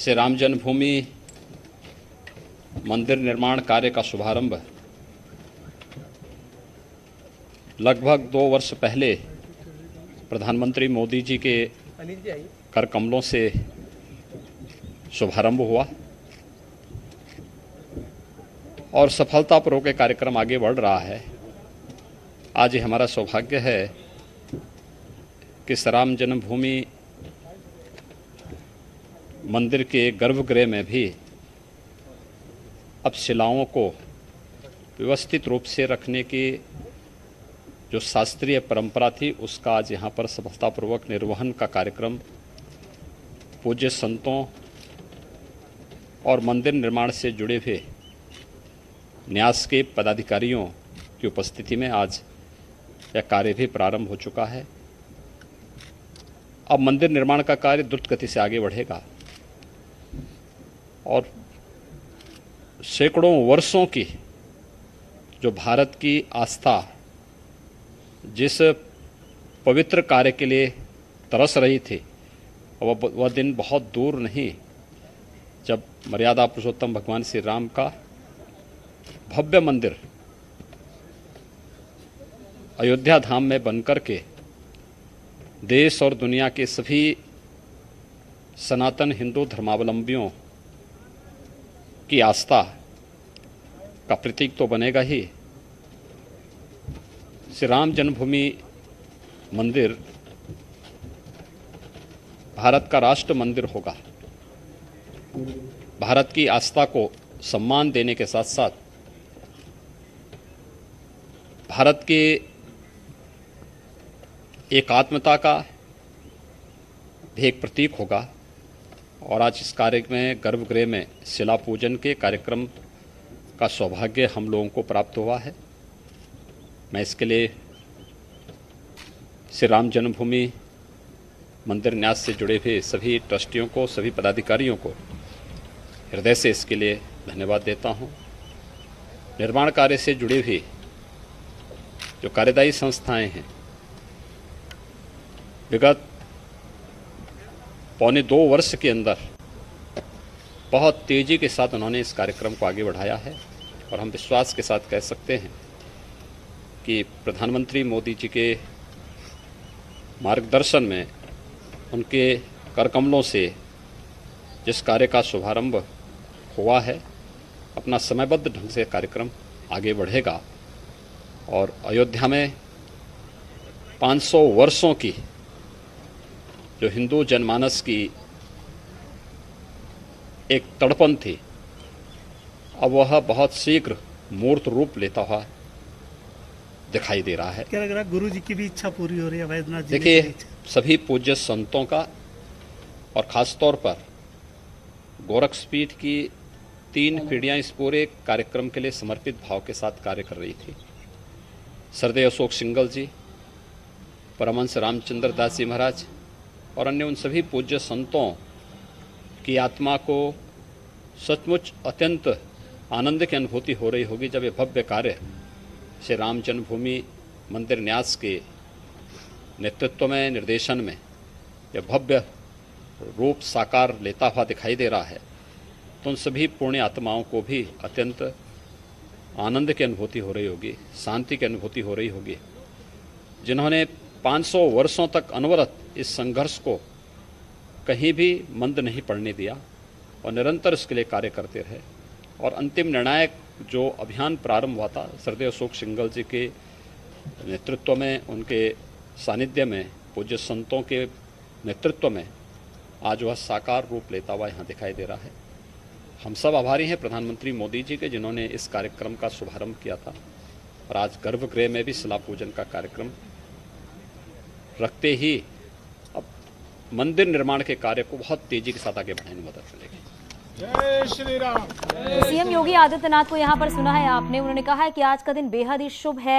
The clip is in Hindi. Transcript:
श्री राम जन्मभूमि मंदिर निर्माण कार्य का शुभारंभ लगभग 2 वर्ष पहले प्रधानमंत्री मोदी जी के कर कमलों से शुभारंभ हुआ और सफलतापूर्वक ये कार्यक्रम आगे बढ़ रहा है। आज ये हमारा सौभाग्य है कि श्री राम जन्मभूमि मंदिर के गर्भगृह में भी अब शिलाओं को व्यवस्थित रूप से रखने की जो शास्त्रीय परंपरा थी उसका आज यहाँ पर सफलतापूर्वक निर्वहन का कार्यक्रम पूज्य संतों और मंदिर निर्माण से जुड़े हुए न्यास के पदाधिकारियों की उपस्थिति में आज यह कार्य भी प्रारंभ हो चुका है। अब मंदिर निर्माण का कार्य द्रुत गति से आगे बढ़ेगा और सैकड़ों वर्षों की जो भारत की आस्था जिस पवित्र कार्य के लिए तरस रही थी वह दिन बहुत दूर नहीं जब मर्यादा पुरुषोत्तम भगवान श्री राम का भव्य मंदिर अयोध्या धाम में बनकर के देश और दुनिया के सभी सनातन हिंदू धर्मावलंबियों की आस्था का प्रतीक तो बनेगा ही। श्री राम जन्मभूमि मंदिर भारत का राष्ट्र मंदिर होगा। भारत की आस्था को सम्मान देने के साथ साथ भारत के एकात्मता का भी एक प्रतीक होगा और आज इस कार्य में गर्भगृह में शिला पूजन के कार्यक्रम का सौभाग्य हम लोगों को प्राप्त हुआ है। मैं इसके लिए श्री राम जन्मभूमि मंदिर न्यास से जुड़े हुए सभी ट्रस्टियों को, सभी पदाधिकारियों को हृदय से इसके लिए धन्यवाद देता हूं। निर्माण कार्य से जुड़े हुए जो कार्यदायी संस्थाएं हैं विगत पौने 2 वर्ष के अंदर बहुत तेजी के साथ उन्होंने इस कार्यक्रम को आगे बढ़ाया है और हम विश्वास के साथ कह सकते हैं कि प्रधानमंत्री मोदी जी के मार्गदर्शन में उनके करकमलों से जिस कार्य का शुभारंभ हुआ है अपना समयबद्ध ढंग से कार्यक्रम आगे बढ़ेगा और अयोध्या में 500 वर्षों की जो हिंदू जनमानस की एक तड़पन थी अब वह बहुत शीघ्र मूर्त रूप लेता हुआ दिखाई दे रहा है। क्या लग रहा है गुरु जी की भी इच्छा पूरी हो रही है वैद्यनाथ जी? देखिए, सभी पूज्य संतों का और खासतौर पर गोरक्षपीठ की 3 पीढ़ियां इस पूरे कार्यक्रम के लिए समर्पित भाव के साथ कार्य कर रही थी। सरदेव अशोक सिंगल जी, परमहंस रामचंद्र दास जी महाराज और अन्य उन सभी पूज्य संतों की आत्मा को सचमुच अत्यंत आनंद की अनुभूति हो रही होगी जब ये भव्य कार्य श्री राम जन्मभूमि मंदिर न्यास के नेतृत्व में, निर्देशन में यह भव्य रूप साकार लेता हुआ दिखाई दे रहा है। तो उन सभी पुण्य आत्माओं को भी अत्यंत आनंद की अनुभूति हो रही होगी, शांति की अनुभूति हो रही होगी, जिन्होंने 500 वर्षों तक अनवरत इस संघर्ष को कहीं भी मंद नहीं पड़ने दिया और निरंतर इसके लिए कार्य करते रहे और अंतिम निर्णायक जो अभियान प्रारंभ हुआ था सरदेव अशोक सिंगल जी के नेतृत्व में, उनके सानिध्य में, पूज्य संतों के नेतृत्व में आज वह साकार रूप लेता हुआ यहाँ दिखाई दे रहा है। हम सब आभारी हैं प्रधानमंत्री मोदी जी के जिन्होंने इस कार्यक्रम का शुभारंभ किया था और आज गर्भगृह में भी शिला पूजन का कार्यक्रम रखते ही अब मंदिर निर्माण के कार्य को बहुत तेजी के साथ आगे बढ़ाने में मदद मिलेगी। जय श्री राम। सीएम योगी आदित्यनाथ को यहाँ पर सुना है आपने, उन्होंने कहा है कि आज का दिन बेहद ही शुभ है।